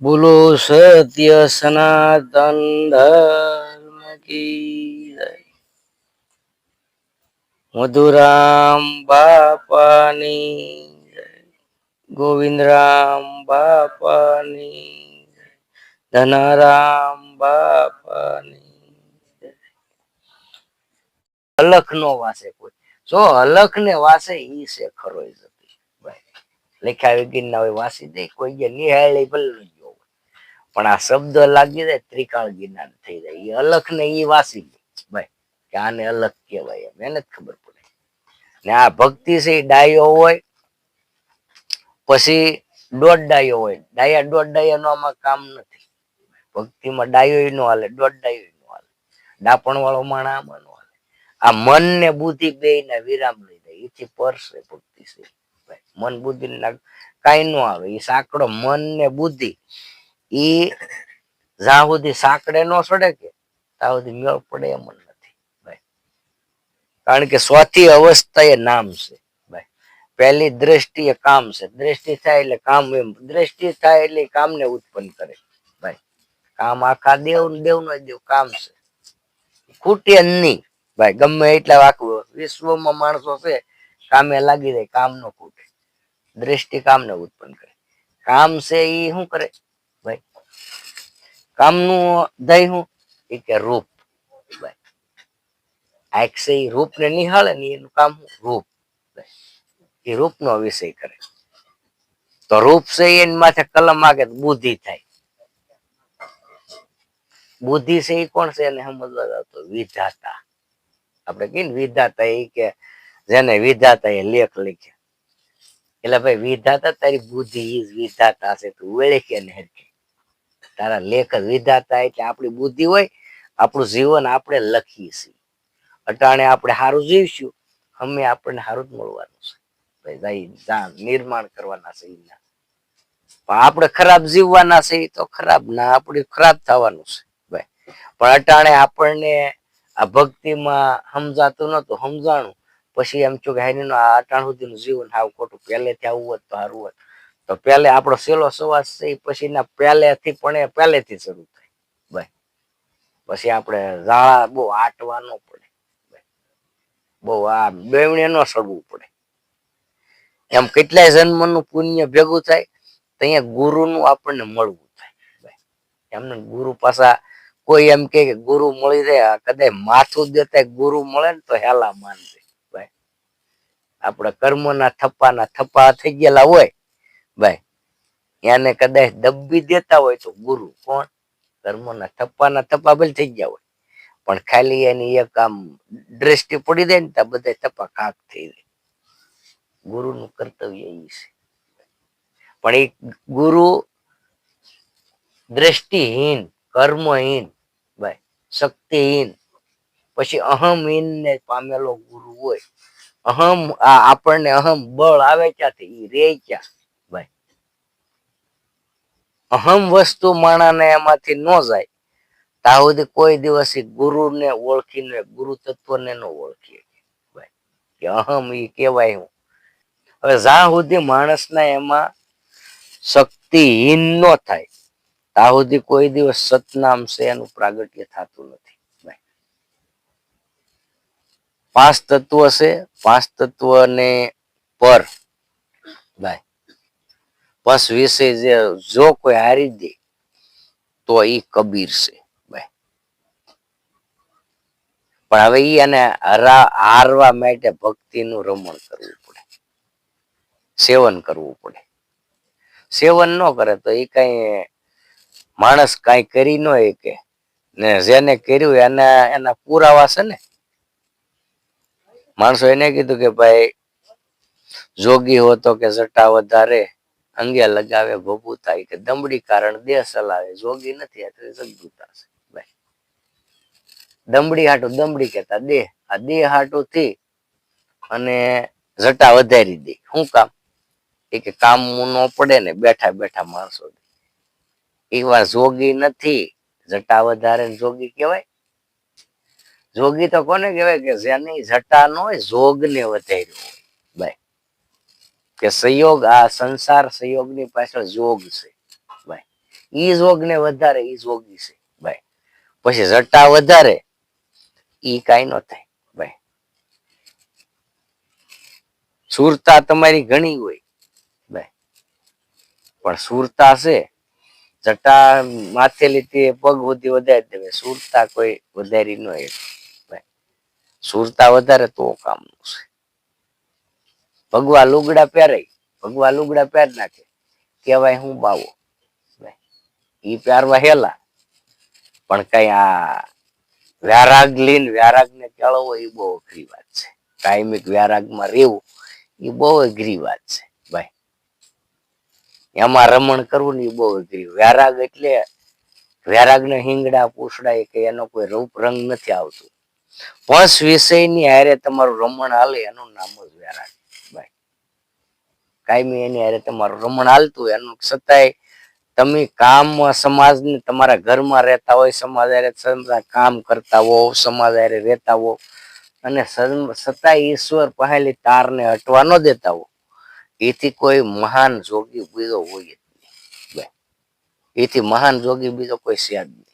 बोलो सत्य सनातन धर्म की जय। मधुराम बापानी जय। गोविंदराम बापानी जय। धनाराम बापानी जय। અલખ નો વાસે કોઈ જો અલખ ને વાસે ઈ છે ખરો જતી ભાઈ લેખા વિગીન ના હોય વાસી દે કોઈ જે નિહાળી ભલે ગયો પણ આ શબ્દ લાગી જાય ત્રિકાળ જ્ઞાન થઈ જાય એ અલખ ને ઈ વાસી ભાઈ કે આને અલખ કહેવાય એમ એને જ ખબર પડે ને આ ભક્તિ છે એ ડાયો હોય પછી દોઢ ડાયો હોય ડાયા દોઢ ડાયા નો આમાં કામ નથી ભક્તિમાં ડાયો નો હાલે દોઢ ડાયો નો હાલે ડાપણ વાળો માણા આમાં નો હાલે આ મન ને બુદ્ધિ બે ને વિરામ લઈ દે એથી પર છે ભક્તિ છે મન બુદ્ધિ કઈ નો આવે એ સાંકડો મન ને બુદ્ધિ એ જ્યાં સુધી સાંકડે નો ચડે કે ત્યાં સુધી મેળ પડે એમ નથી ભાઈ કારણ કે સ્વાથી અવસ્થા એ નામ છે ભાઈ પહેલી દ્રષ્ટિ એ કામ છે દ્રષ્ટિ થાય એટલે કામ એમ દ્રષ્ટિ થાય એટલે કામ ને ઉત્પન્ન કરે ભાઈ કામ આખા દેવ નો દેવ કામ છે ખૂટે નહીં ભાઈ ગમે એટલા આખું વિશ્વમાં માણસો છે કામે લાગી જાય કામ નો ખૂટે દ્રષ્ટિ કામ ને ઉત્પન્ન કરે કામ છે એ શું કરે ભાઈ કામનું દય હું એ કે રૂપ ભાઈ આંખ છે એ રૂપ ને નિહાળે ને એનું કામ રૂપ એ રૂપ નો વિષય કરે તો રૂપ છે એની માથે કલમ આગે બુદ્ધિ થાય બુદ્ધિ છે એ કોણ છે એને સમજવા જતો વિધાતા આપણે કહીએ ને વિધાતા એ કે જેને વિધાતા એ લેખ લખ્યા એટલે ભાઈ વિધાતા તારી બુદ્ધિ વિધાતા છે તું વેળે કે ને હરખે તારા લેખ વિધાતા એટલે આપણી બુદ્ધિ હોય આપણું જીવન આપણે લખીએ છીએ અટાણે આપણે સારું જીવશું અમે આપણને સારું જ મળવાનું છે ભાઈ નિર્માણ કરવાના છે પણ આપણે ખરાબ જીવવાના છે તો ખરાબ ના આપણે ખરાબ થવાનું છે ભાઈ પણ અટાણે આપણને આ ભક્તિમાં સમજાતું નતું સમજાણું પછી એમ છું કે હારીનું આ અટાણ સુધીનું જીવન હાવ ખોટું પહેલેથી આવું હોત તો સારું હોત તો પહેલે આપણો છેલ્લો સવાસ છે પછી ના પહેલેથી પણ એ પહેલેથી શરૂ થાય ભાઈ પછી આપણે ઝાડા બહુ આટવા ન પડે બહુ આ બેવણે ન સડવું પડે એમ કેટલાય જન્મનું પુણ્ય ભેગું થાય તો અહીંયા ગુરુનું આપણને મળવું થાય ભાઈ એમને ગુરુ પાછા કોઈ એમ કે ગુરુ મળી જાય કદાચ માથું દેતા ગુરુ મળે ને તો હેલા માનજે ભાઈ આપણા કર્મના થપ્પા થઈ ગયેલા હોય ભાઈ એને કદાચ દબ્બી દેતા હોય તો ગુરુ કોણ કર્મના થપ્પા ભલે થઈ ગયા હોય પણ ખાલી એની એક આમ દ્રષ્ટિ પડી જાય ને ત્યાં બધા થપ્પા કાક થઈ જાય ગુરુનું કર્તવ્ય એ છે પણ એ ગુરુ દ્રષ્ટિહીન કર્મહીન ભાઈ શક્તિહીન પછી અહમહીન ને પામેલો ગુરુ હોય અહમ આપણને અહમ બળ આવે ક્યાંથી એ રે ક્યાં ભાઈ અહમ વસ્તુ માણાને એમાંથી ન જાય ત્યાં સુધી કોઈ દિવસ ગુરુને ઓળખીને ગુરુ તત્વને ન ઓળખીએ ભાઈ કે અહમ એ કહેવાય હું હવે જ્યાં સુધી માણસના એમાં શક્તિહીન ન થાય ત્યાં સુધી કોઈ દિવસ સતનામ છે એનું પ્રાગટ્ય થતું નથી ભાઈ પાંચ તત્વ છે પાંચ તત્વને પર ભાઈ બસ વિશે જો કોઈ હારી દે તો એ કબીર છે ભાઈ પણ હવે ઈ એને હારવા માટે ભક્તિનું રમણ કરવું પડે સેવન કરવું પડે સેવન ન કરે તો એ કઈ માણસ કઈ કરી ન કે ને જેને કર્યું એના પુરાવા છે ને માણસો એને કીધું કે ભાઈ જોગી હોતો કે જટા વધારે અંગે લગાવે ભભૂતા કે દમડી કારણ દેહ ચલાવે જોગી નથી જગદૂતા છે ભાઈ દમડી હાટું દમડી કેતા દેહ આ દેહ હાટું થી અને જટા વધારી દે શું કામ એ કે કામ ન પડે ને બેઠા બેઠા માણસો એવા જોગી નથી જટા વધારે જોગી કહેવાય જોગી તો કોને કહેવાય કે જેની જટા ન હોય જોગ ને વધાર્યો હોય ભાઈ કે સંયોગ આ સંસાર સંયોગની પાછળ જોગ છે ભાઈ ઈ જોગ ને વધારે ઈ જોગી છે ભાઈ. પછી જટા વધારે ઈ કાઈ ન થાય ભાઈ. સુરતા તમારી ઘણી હોય ભાઈ, પણ સુરતા છે જટા માથેલી તે પગ સુધી વધારી દેવે, સુરતા કોઈ વધારી ન ભાઈ. સુરતા વધારે તો કામનું છે. ભગવા લુગડા પહેરે, ભગવા લુગડા પહેર નાખે, કેવાય હું બાવો ઈ પહેરવા હેલા, પણ કઈ આ વ્યારાગ લીન વ્યારાગ ને કેળવો એ બહુ અઘરી વાત છે. કાયમિક વ્યારાગમાં રહેવું એ બહુ અઘરી વાત છે ભાઈ. એમાં રમણ કરવું ને એ બહુ અઘરી. વ્યારાગ એટલે વ્યારાગ ને હિંગડા પૂછડા કે એનો કોઈ રૂપ રંગ નથી આવતું. પંચ વિષયની હારે તમારું રમણ હાલે એનું નામ જ વ્યારાગ ભાઈ. કાયમી એની હારે તમારું રમણ હાલતું એનું છતાંય તમે કામ સમાજ ને તમારા ઘરમાં રહેતા હોય, સમાજ હારે કામ કરતા હો, સમાજ હારે રહેતા હો, અને છતાંય ઈશ્વર પહેલી તારને હટવા ન દેતા હો, એથી કોઈ મહાન જોગી બીજો હોય જ નહીં. એથી મહાન જોગી બીજો કોઈ છે જ નહીં.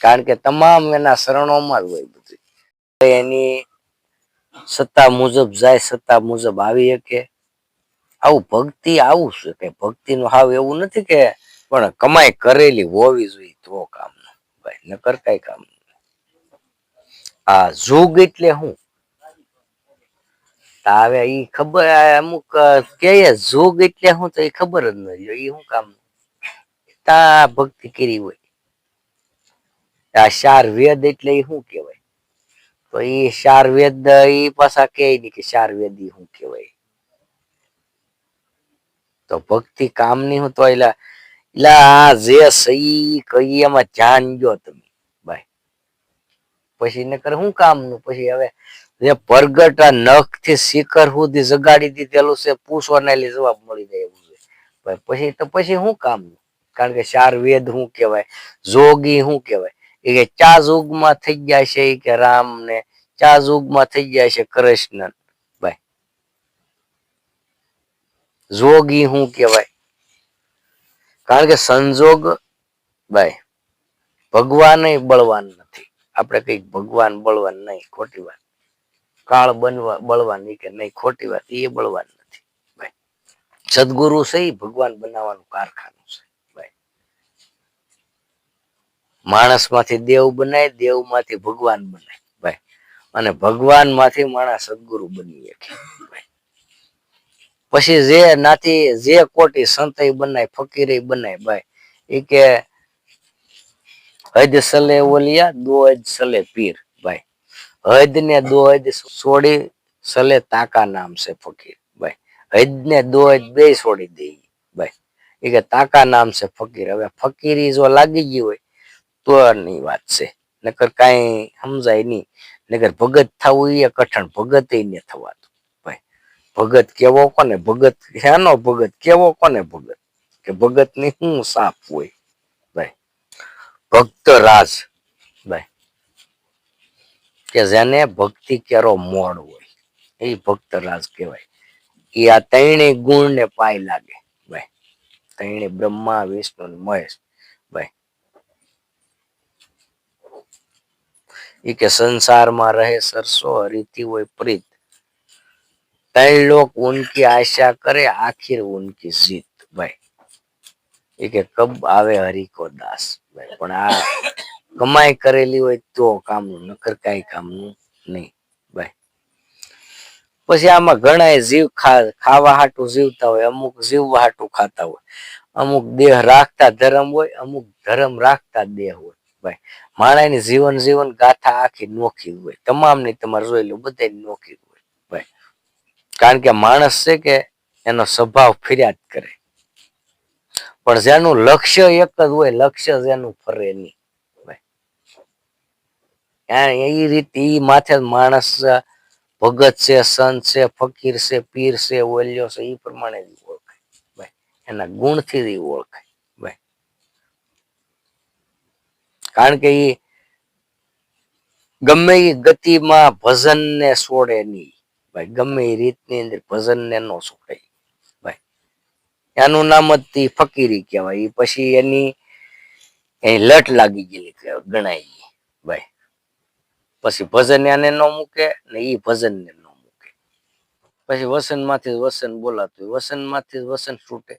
કારણ કે તમામ એના શરણોમાં જ હોય બધું. એની સત્તા મુજબ જાય, સત્તા મુજબ આવી શકે. આવું ભક્તિ આવું છે કે ભક્તિ નું હાવ એવું નથી કે પણ કમાઈ કરેલી હોવી જોઈએ તો કામનું ભાઈ, નકર કઈ કામ. આ જોગ એટલે હું હવે ઈ ખબર અમુક કે જોગ એટલે હું તો એ ખબર જ નથી એ શું કામ તા ભક્તિ કરી હોય. આ ચાર વેદ એટલે એ શું કેવાય? તો એ ચાર વેદ એ પાછા કે નઈ કે ચાર વેદ એ શું કેવાય? તો ભક્તિ કામની હું તો એલા આ જે સહી કઈ એમાં ધ્યાન ગયો તમે ભાઈ, પછી નકર શું કામનું? પછી હવે જે પ્રગટ આ નખ થી શિખર સુધી જગાડી દીધેલું છે, પૂછવાના જવાબ મળી જાય એવું છે પછી તો પછી શું કામનું? કારણ કે ચાર વેદ શું કેવાય, જોગી શું કેવાય? એ કે ચા યુગમાં થઈ જાય છે કે રામ ને, ચા યુગમાં થઈ જાય છે કૃષ્ણ ભાઈ. જોગી શું કેવાય? કારણ કે સંજોગ ભાઈ, ભગવાન બળવાન નથી. આપણે કઈક ભગવાન બળવાન નહીં, ખોટી વાત. કાળ બનવા બળવાન કે નહીં, ખોટી વાત. એ બળવાન નથી ભાઈ. સદગુરુ છે ભગવાન બનાવવાનું કારખાનું છે ભાઈ. માણસ માંથી દેવ બનાય, દેવ માંથી ભગવાન બનાય ભાઈ, અને ભગવાન માંથી માણસ સદગુરુ બની શકે ભાઈ. પછી જે નાથી જે કોટી સંત બનાય, ફકીર બનાય ભાઈ. એ કે હદ સલે ઓલિયા, દો હદ સલે પીર ભાઈ. હદ ને દો હદ છોડી સલે તાકા નામ છે ફકીર ભાઈ. હદ ને દો હદ બે છોડી દે ભાઈ. એ કે તાકા નામ છે ફકીર. હવે ફકીરી જો લાગી ગઈ હોય તો ની વાત છે, નકર કઈ સમજાય નહીં. નકર ભગત થવું એ કઠણ, ભગત ને થવાતું ભાઈ. ભગત કેવો કોને? ભગત હેનો ભગત કેવો કોને? ભગત કે ભગત ની શું સાપ હોય ભાઈ? ભક્ત રાજ ભાઈ, કે જેને ભક્તિ કેરો મોડ હોય એ ભક્ત રાજ કહેવાય. એ આ ત્રણે ગુણ ને પાય લાગે ભાઈ. ત્રણે બ્રહ્મા વિષ્ણુ મહેશ ભાઈ. એ કે સંસારમાં રહે સરસો, હરીથી હોય પ્રીત, ત્રણ લોક ઉનકી આશા કરે, આખિર ઉનકી જીત ભાઈ. એ કે કબ આવે હરી કો દાસ ભાઈ. પણ આ કમાઈ કરેલી હોય તો કામનું, નકર કઈ કામનું નહીં ભાઈ. પછી આમાં ઘણા જીવ ખાવા હાટું જીવતા હોય, અમુક જીવવા હાટું ખાતા હોય, અમુક દેહ રાખતા ધર્મ હોય, અમુક ધર્મ રાખતા દેહ હોય ભાઈ. માણસની જીવન જીવન ગાથા આખી નોખી હોય, તમામની તમારે જોઈ લો બધા નોખી હોય ભાઈ. કારણ કે માણસ છે કે એનો સ્વભાવ ફરિયાદ કરે, પણ જેનું લક્ષ્ય એક જ હોય, લક્ષ્ય જેનું ફરે નહીં ભાઈ. એ રીતે એ માથે માણસ ભગત છે, સંત છે, ફકીર છે, પીર છે, ઓલિયો છે, એ પ્રમાણે ઓળખાય ભાઈ. એના ગુણથી ઓળખાય ભાઈ. કારણ કે એ ગમે એ ગતિમાં ભજન ને છોડે નહીં ભાઈ. ગમે એ રીતની અંદર ભજન ને નો છોડે ભાઈ. એનું નામ જ તી ફકીરી કહેવાય. ઈ પછી એની લટ લાગી ગયેલી ગણાય ઈ ભાઈ. પછી ભજન એને ન મૂકે ને ઈ ભજન ને ન મૂકે. પછી વસન માંથી વસન બોલાતું, વસન માંથી વસન છૂટે.